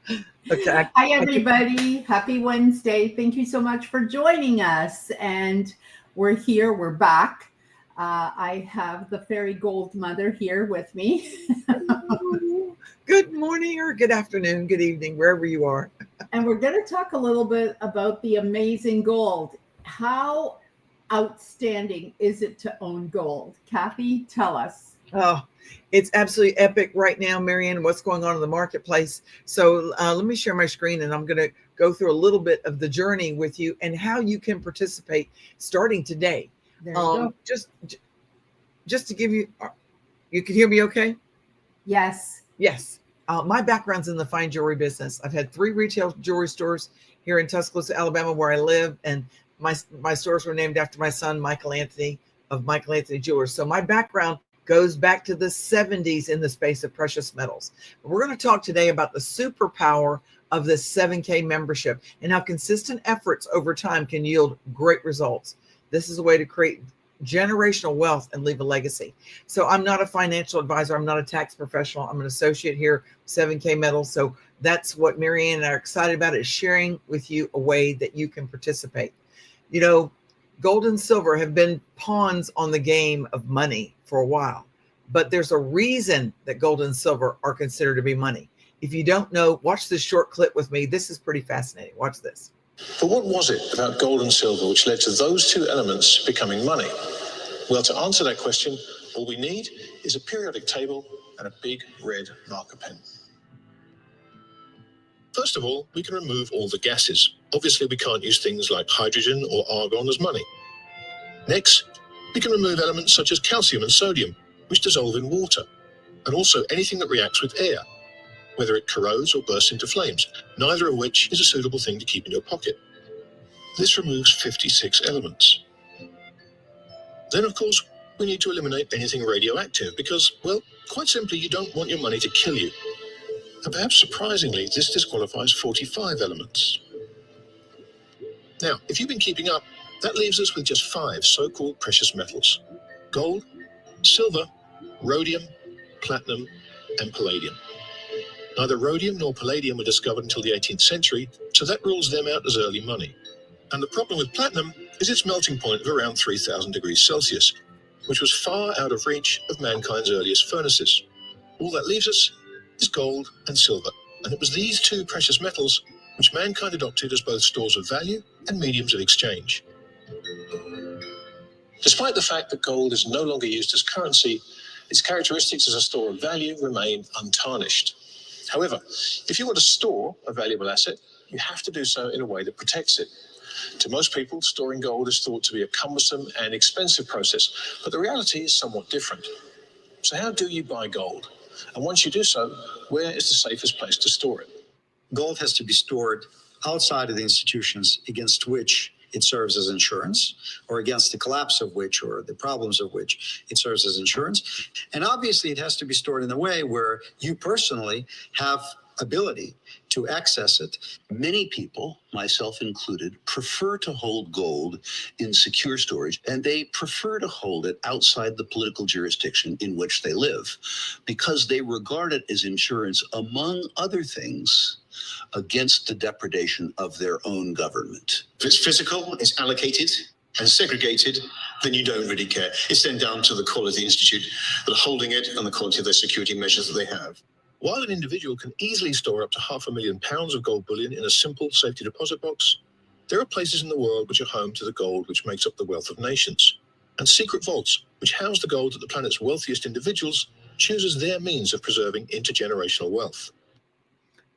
Okay. Hi, everybody. Happy Wednesday. Thank you so much for joining us. And we're here, we're back. I have the fairy gold mother here with me. Good morning or good afternoon, good evening, wherever you are. And we're going to talk a little bit about the amazing gold. How outstanding is it to own gold? Kathy, tell us. Oh, it's absolutely epic right now, Marianne, what's going on in the marketplace. So let me share my screen and I'm going to go through a little bit of the journey with you and how you can participate starting today. There you go. Just to give you, you can hear me okay? Yes. Yes. My background's in the fine jewelry business. I've had 3 retail jewelry stores here in Tuscaloosa, Alabama, where I live, and my stores were named after my son, Michael Anthony of Michael Anthony Jewelers. So my background goes back to the 70s in the space of precious metals. We're going to talk today about the superpower of this 7K membership and how consistent efforts over time can yield great results. This is a way to create generational wealth and leave a legacy. So I'm not a financial advisor. I'm not a tax professional. I'm an associate here, 7K Metals. So that's what Marianne and I are excited about, is sharing with you a way that you can participate. You know, gold and silver have been pawns on the game of money for a while, but there's a reason that gold and silver are considered to be money. If you don't know, watch this short clip with me. This is pretty fascinating. Watch this. But what was it about gold and silver which led to those 2 elements becoming money? Well, to answer that question, all we need is a periodic table and a big red marker pen. First of all, we can remove all the gases. Obviously, we can't use things like hydrogen or argon as money. Next, we can remove elements such as calcium and sodium, which dissolve in water, and also anything that reacts with air, whether it corrodes or bursts into flames, neither of which is a suitable thing to keep in your pocket. This removes 56 elements. Then, of course, we need to eliminate anything radioactive because, well, quite simply, you don't want your money to kill you. And perhaps surprisingly, this disqualifies 45 elements. Now, if you've been keeping up, that leaves us with just 5 so-called precious metals: gold, silver, rhodium, platinum, and palladium. Neither rhodium nor palladium were discovered until the 18th century, so that rules them out as early money. And the problem with platinum is its melting point of around 3,000 degrees Celsius, which was far out of reach of mankind's earliest furnaces. All that leaves us is gold and silver, and it was these 2 precious metals which mankind adopted as both stores of value and mediums of exchange. Despite the fact that gold is no longer used as currency, its characteristics as a store of value remain untarnished. However, if you want to store a valuable asset, you have to do so in a way that protects it. To most people, storing gold is thought to be a cumbersome and expensive process, but the reality is somewhat different. So how do you buy gold? And once you do so, where is the safest place to store it? Gold has to be stored outside of the institutions against which it serves as insurance, or against the collapse of which, or the problems of which, it serves as insurance. And obviously, it has to be stored in a way where you personally have ability to access it. Many people, myself included, prefer to hold gold in secure storage, and they prefer to hold it outside the political jurisdiction in which they live, because they regard it as insurance, among other things, against the depredation of their own government. If it's physical, it's allocated and segregated, then you don't really care. It's then down to the Quality Institute that are holding it and the quality of their security measures that they have. While an individual can easily store up to £500,000 of gold bullion in a simple safety deposit box, there are places in the world which are home to the gold which makes up the wealth of nations, and secret vaults which house the gold that the planet's wealthiest individuals choose as their means of preserving intergenerational wealth.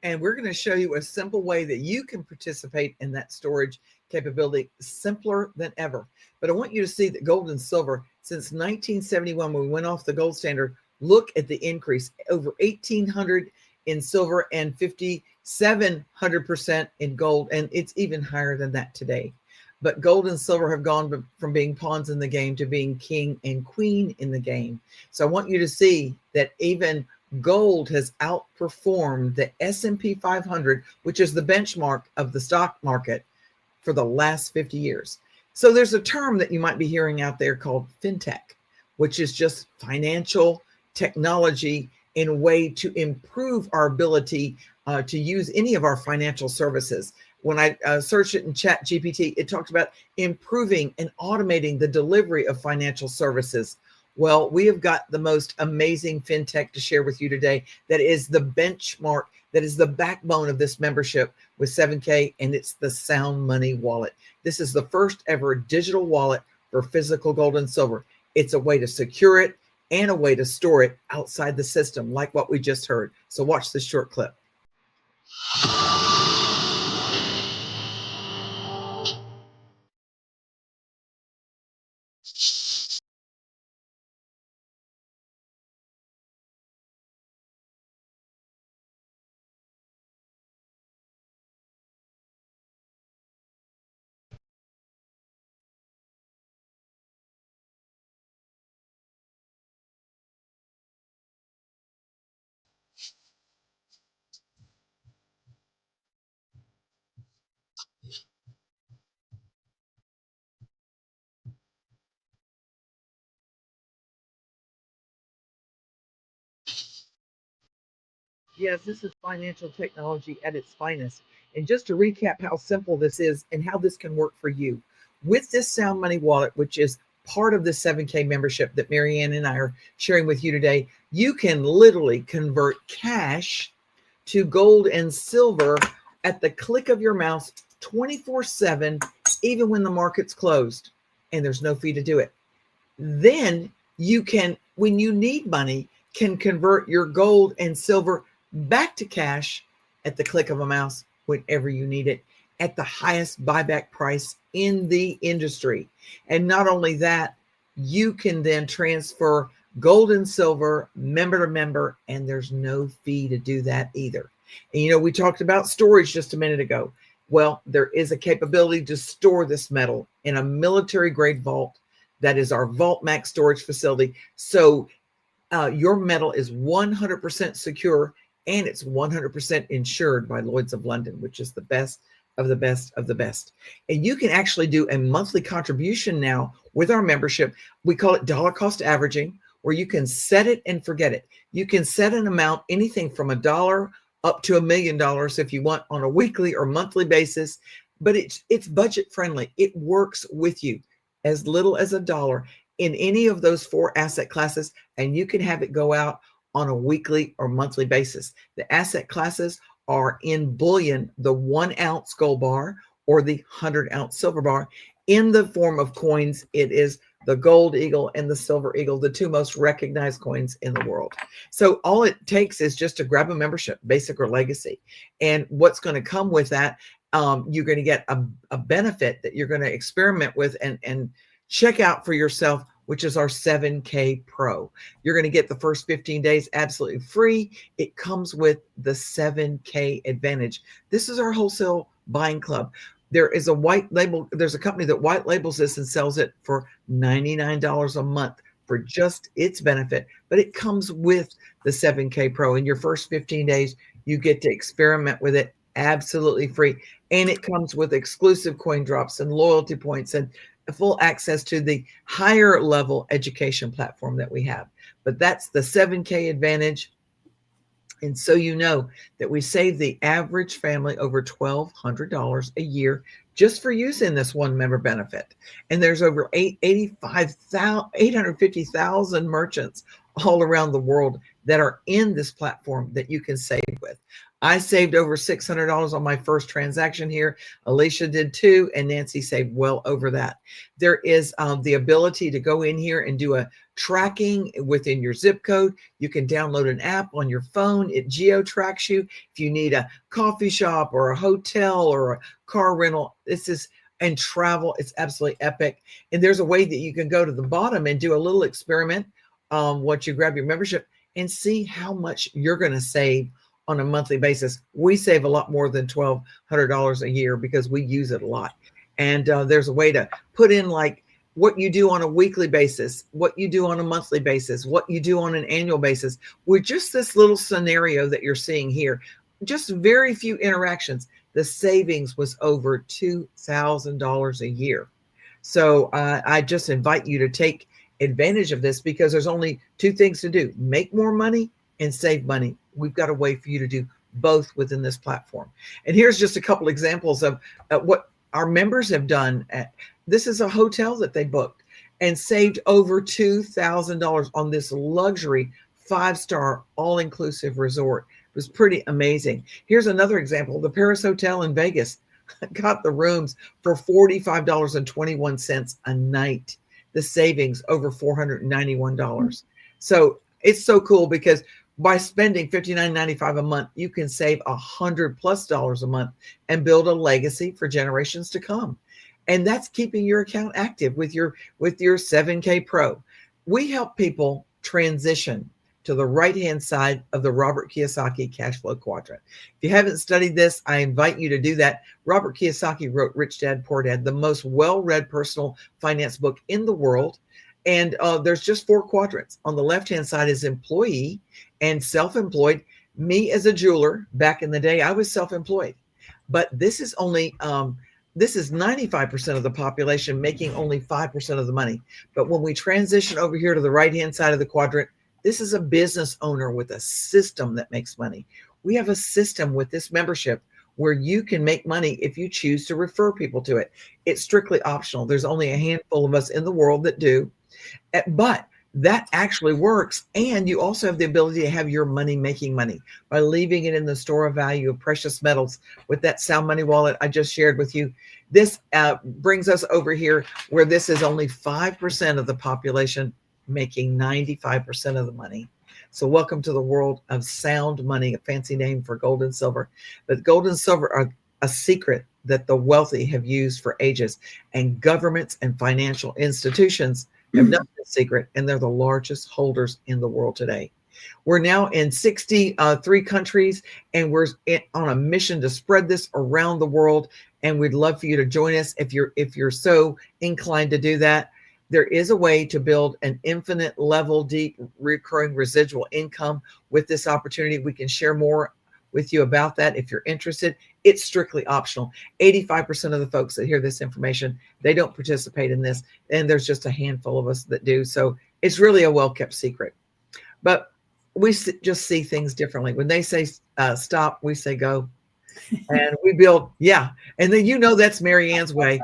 And we're going to show you a simple way that you can participate in that storage capability, simpler than ever. But I want you to see that gold and silver, since 1971, when we went off the gold standard, look at the increase, over 1,800 in silver and 5,700% in gold. And it's even higher than that today. But gold and silver have gone from being pawns in the game to being king and queen in the game. So I want you to see that even gold has outperformed the S&P 500, which is the benchmark of the stock market, for the last 50 years. So there's a term that you might be hearing out there called fintech, which is just financial technology in a way to improve our ability to use any of our financial services. When I searched it in Chat GPT, it talked about improving and automating the delivery of financial services. Well, we have got the most amazing fintech to share with you today that is the benchmark, that is the backbone of this membership with 7K, and it's the Sound Money Wallet. This is the first ever digital wallet for physical gold and silver. It's a way to secure it and a way to store it outside the system, like what we just heard. So watch this short clip. Yes, this is financial technology at its finest. And just to recap how simple this is and how this can work for you, with this Sound Money Wallet, which is part of the 7K membership that Marianne and I are sharing with you today, you can literally convert cash to gold and silver at the click of your mouse 24/7, even when the market's closed, and there's no fee to do it. Then you can, when you need money, can convert your gold and silver back to cash at the click of a mouse whenever you need it at the highest buyback price in the industry. And not only that, you can then transfer gold and silver member to member, and there's no fee to do that either. And you know, we talked about storage just a minute ago. Well, there is a capability to store this metal in a military grade vault. That is our Vault Max storage facility. So your metal is 100% secure, and it's 100% insured by Lloyd's of London, which is the best of the best of the best. And you can actually do a monthly contribution now with our membership. We call it dollar cost averaging, where you can set it and forget it. You can set an amount, anything from $1 up to $1 million if you want, on a weekly or monthly basis, but it's budget friendly. It works with you as little as $1 in any of those 4 asset classes, and you can have it go out on a weekly or monthly basis. The asset classes are in bullion, the 1 ounce gold bar or the 100 ounce silver bar. In the form of coins, it is the Gold Eagle and the Silver Eagle, the 2 most recognized coins in the world. So all it takes is just to grab a membership, basic or legacy. And what's going to come with that, you're going to get a benefit that you're going to experiment with and check out for yourself, which is our 7K Pro. You're going to get the first 15 days absolutely free. It comes with the 7K Advantage. This is our wholesale buying club. There is a white label. There's a company that white labels this and sells it for $99 a month for just its benefit, but it comes with the 7K Pro. In your first 15 days, you get to experiment with it absolutely free. And it comes with exclusive coin drops and loyalty points and full access to the higher level education platform that we have. But that's the 7K Advantage. And so you know that we save the average family over $1,200 a year just for using this one member benefit. And there's over 850,000 merchants all around the world that are in this platform that you can save with. I saved over $600 on my first transaction here. Alicia did too, and Nancy saved well over that. There is the ability to go in here and do a tracking within your zip code. You can download an app on your phone. It geo-tracks you. If you need a coffee shop or a hotel or a car rental, and travel, it's absolutely epic. And there's a way that you can go to the bottom and do a little experiment once you grab your membership and see how much you're going to save on a monthly basis. We save a lot more than $1,200 a year because we use it a lot. And there's a way to put in like what you do on a weekly basis, what you do on a monthly basis, what you do on an annual basis. With just this little scenario that you're seeing here, just very few interactions, the savings was over $2,000 a year. So I just invite you to take advantage of this because there's only 2 things to do: make more money and save money. We've got a way for you to do both within this platform. And here's just a couple examples of what our members have done. This is a hotel that they booked and saved over $2,000 on this luxury 5-star all-inclusive resort. It was pretty amazing. Here's another example. The Paris Hotel in Vegas got the rooms for $45.21 a night. The savings over $491. So it's so cool because by spending $59.95 a month, you can save $100+ a month and build a legacy for generations to come. And that's keeping your account active with your 7K Pro. We help people transition to the right-hand side of the Robert Kiyosaki cash flow quadrant. If you haven't studied this, I invite you to do that. Robert Kiyosaki wrote Rich Dad, Poor Dad, the most well-read personal finance book in the world. And there's just 4 quadrants. On the left-hand side is employee and self-employed. Me as a jeweler, back in the day, I was self-employed. But this is only, this is 95% of the population making only 5% of the money. But when we transition over here to the right-hand side of the quadrant, this is a business owner with a system that makes money. We have a system with this membership where you can make money if you choose to refer people to it. It's strictly optional. There's only a handful of us in the world that do, but that actually works. And you also have the ability to have your money making money by leaving it in the store of value of precious metals with that Sound Money wallet I just shared with you. This brings us over here where this is only 5% of the population making 95% of the money. So welcome to the world of Sound Money, a fancy name for gold and silver. But gold and silver are a secret that the wealthy have used for ages, and governments and financial institutions have known the secret, and they're the largest holders in the world today. We're now in 63 countries, and we're on a mission to spread this around the world. And we'd love for you to join us if you're so inclined to do that. There is a way to build an infinite level, deep, recurring residual income with this opportunity. We can share more with you about that if you're interested. It's strictly optional. 85% of the folks that hear this information, they don't participate in this, and there's just a handful of us that do. So it's really a well-kept secret. But we just see things differently. When they say stop, we say go. And we build, yeah. And then that's Mary Ann's way.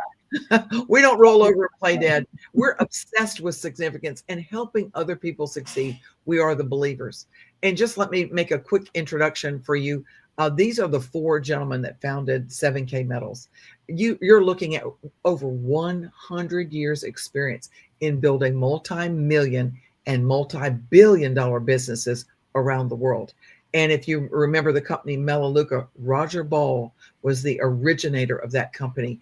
We don't roll over and play dead. We're obsessed with significance and helping other people succeed. We are the believers. And just let me make a quick introduction for you. These are the 4 gentlemen that founded 7K Metals. You're looking at over 100 years experience in building multi-million and multi-billion-dollar businesses around the world. And if you remember the company Melaleuca, Roger Ball was the originator of that company.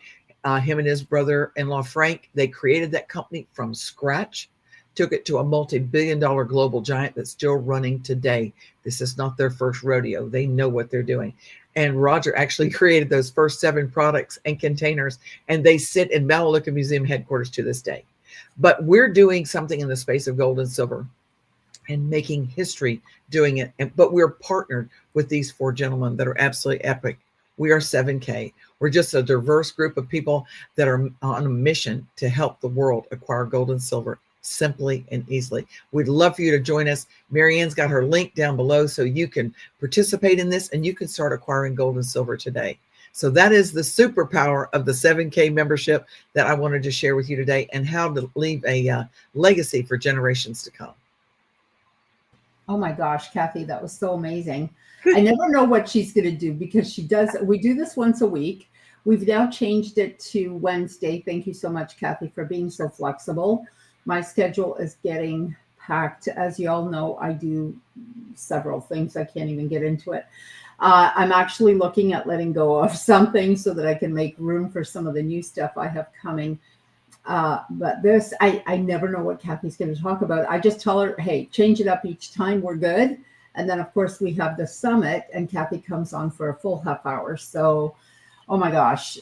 Him and his brother-in-law, Frank, they created that company from scratch, took it to a multi-billion-dollar global giant that's still running today. This is not their first rodeo. They know what they're doing. And Roger actually created those first 7 products and containers, and they sit in Melaleuca Museum headquarters to this day. But we're doing something in the space of gold and silver and making history doing it. But we're partnered with these 4 gentlemen that are absolutely epic. We are 7K. We're just a diverse group of people that are on a mission to help the world acquire gold and silver simply and easily. We'd love for you to join us. Mary Ann's got her link down below so you can participate in this and you can start acquiring gold and silver today. So that is the superpower of the 7K membership that I wanted to share with you today, and how to leave a legacy for generations to come. Oh my gosh, Kathy, that was so amazing. I never know what she's going to do because we do this once a week. We've now changed it to Wednesday. Thank you so much, Kathy, for being so flexible. My schedule is getting packed. As you all know, I do several things. I can't even get into it. I'm actually looking at letting go of something so that I can make room for some of the new stuff I have coming. But this, I never know what Kathy's going to talk about. I just tell her, hey, change it up each time. We're good. And then, of course, we have the summit, and Kathy comes on for a full half hour. So, oh my gosh,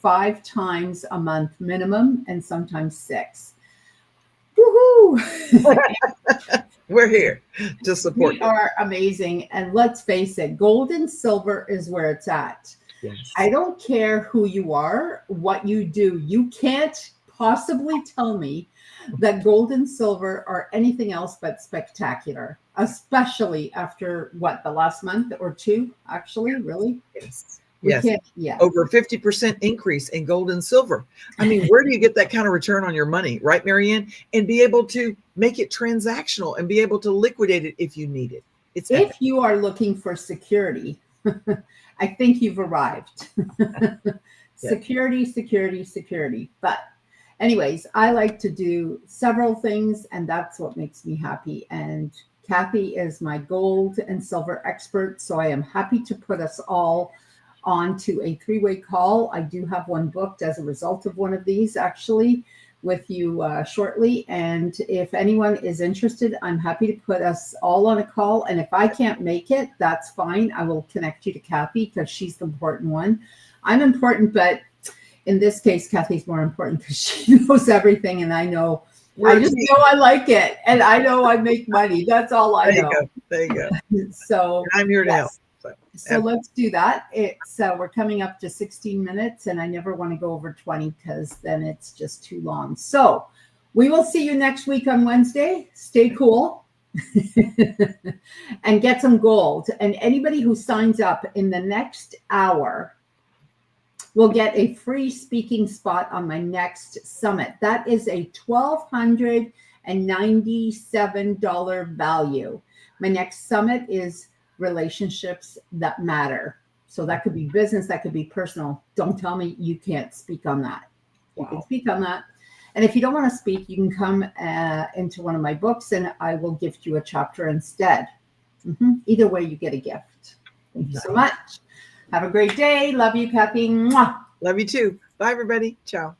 5 times a month minimum, and sometimes 6. Woohoo! We're here to support We you. are amazing. And let's face it, gold and silver is where it's at. Yes. I don't care who you are, what you do. You can't possibly tell me that gold and silver are anything else but spectacular, especially after what, the last month or two, actually, really? Yes. We Yes. can't, yeah. Over 50% increase in gold and silver. I mean, where do you get that kind of return on your money, right, Marianne? And be able to make it transactional and be able to liquidate it if you need it. It's If epic. you are looking for security, I think you've arrived. Security, security, security. But anyways, I like to do several things, and that's what makes me happy. And Kathy is my gold and silver expert, so I am happy to put us all on to a three-way call. I do have one booked as a result of one of these, actually, with you shortly. And if anyone is interested, I'm happy to put us all on a call. And if I can't make it, that's fine. I will connect you to Kathy because she's the important one. I'm important, but in this case, Kathy's more important because she knows everything. And I know, I just know I like it. And I know I make money. That's all I know. There you go. So And I'm here to help. So let's do that. It's we're coming up to 16 minutes, and I never want to go over 20 because then it's just too long. So we will see you next week on Wednesday. Stay cool and get some gold. And anybody who signs up in the next hour will get a free speaking spot on my next summit. That is a $1,297 value. My next summit is relationships that matter. So that could be business, that could be personal. Don't tell me you can't speak on that. You can speak on that. And if you don't want to speak, you can come into one of my books and I will gift you a chapter instead. Either way, you get a gift. Thank you so much. Have a great day. Love you, Kathy. Mwah. Love you too. Bye, everybody. Ciao.